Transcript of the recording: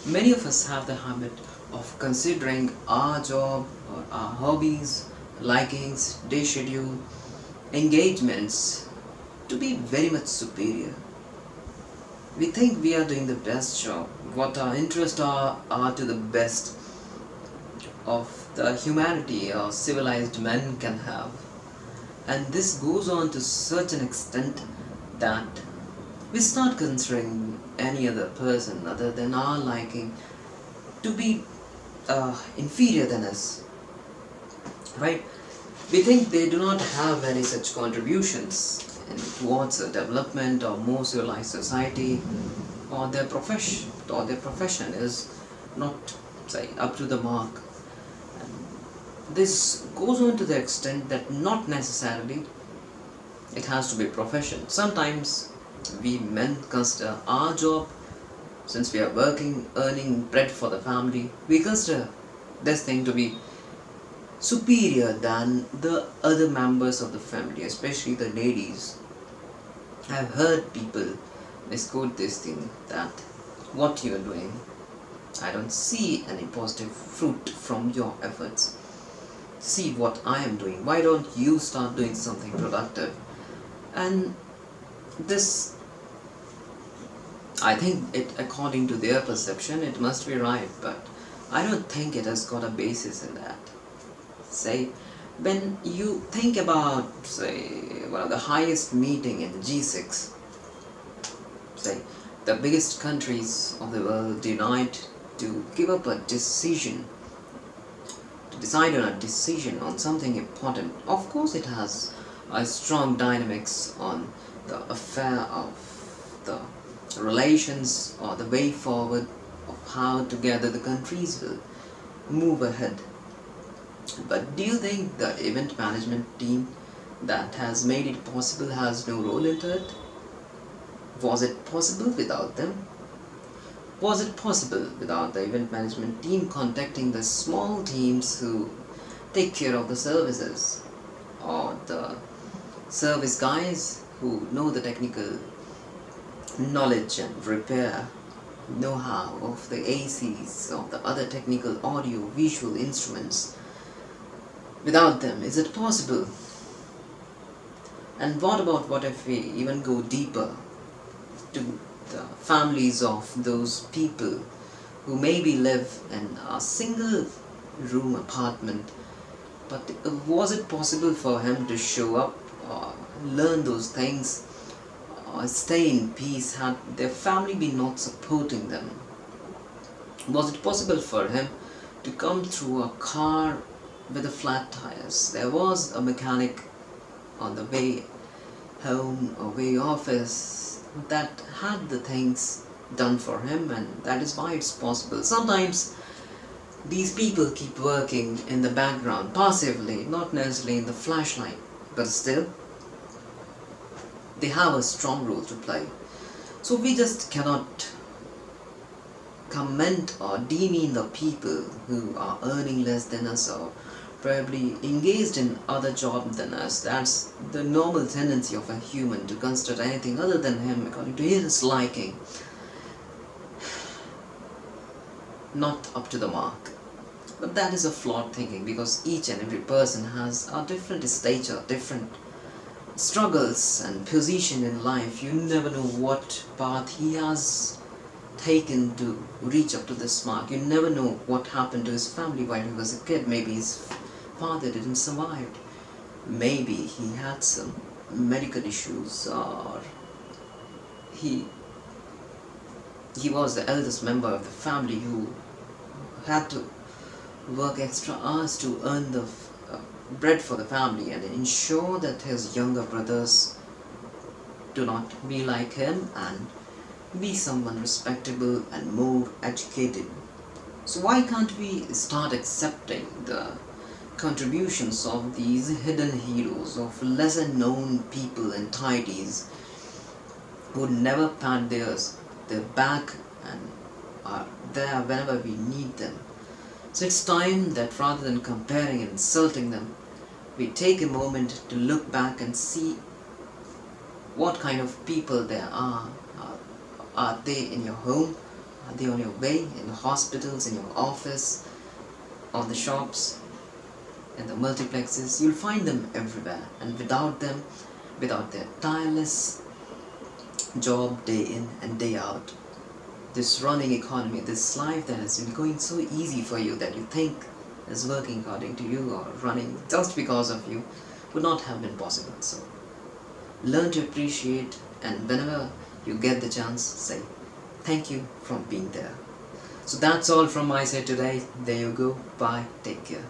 Many of us have the habit of considering our job or our hobbies, likings, day schedule, engagements to be very much superior. We think we are doing the best job, what our interests are to the best of the humanity or civilized men can have. And this goes on to such an extent that we start considering any other person other than our liking to be inferior than us, right? We think they do not have any such contributions towards the development of more civilized society, or their profession is not, say, up to the mark. This goes on to the extent that not necessarily it has to be profession. Sometimes we men consider our job, since we are working, earning bread for the family, we consider this thing to be superior than the other members of the family, especially the ladies. I've heard people misquote this thing that what you're doing, I don't see any positive fruit from your efforts. See what I am doing. Why don't you start doing something productive? And this, I think it, according to their perception, it must be right, but I don't think it has got a basis in that. Say, when you think about, say, one of the highest meeting in G6, say, the biggest countries of the world unite to give up a decision, to decide on a decision on something important. Of course, it has a strong dynamics on the affair of the relations or the way forward of how together the countries will move ahead. But do you think the event management team that has made it possible has no role into it? Was it possible without them? Was it possible without the event management team contacting the small teams who take care of the services, or the service guys who know the technical knowledge and repair know-how of the ACs, of the other technical audio visual instruments? Without them, is it possible? And what if we even go deeper to the families of those people who maybe live in a single room apartment, but was it possible for him to show up or learn those things or stay in peace had their family been not supporting them? Was it possible for him to come through a car with the flat tires? There was a mechanic on the way home or way office that had the things done for him, and that is why it's possible. Sometimes these people keep working in the background passively, not necessarily in the flashlight, but still they have a strong role to play. So we just cannot comment or demean the people who are earning less than us or probably engaged in other job than us. That's the normal tendency of a human, to consider anything other than him according to his liking not up to the mark. But that is a flawed thinking, because each and every person has a different stature, different struggles and position in life. You never know what path he has taken to reach up to this mark. You never know what happened to his family while he was a kid. Maybe his father didn't survive. Maybe he had some medical issues, or he was the eldest member of the family who had to work extra hours to earn the bread for the family and ensure that his younger brothers do not be like him and be someone respectable and more educated. So why can't we start accepting the contributions of these hidden heroes, of lesser known people and tidies who never pat their back and are there whenever we need them? So it's time that rather than comparing and insulting them, we take a moment to look back and see what kind of people there are. Are they in your home? Are they on your way, in hospitals, in your office, on the shops, in the multiplexes? You'll find them everywhere, and without them, without their tireless job day in and day out, this running economy, this life that has been going so easy for you that you think is working according to you or running just because of you, would not have been possible. So learn to appreciate, and whenever you get the chance, say thank you for being there. So that's all from my side today. There you go. Bye. Take care.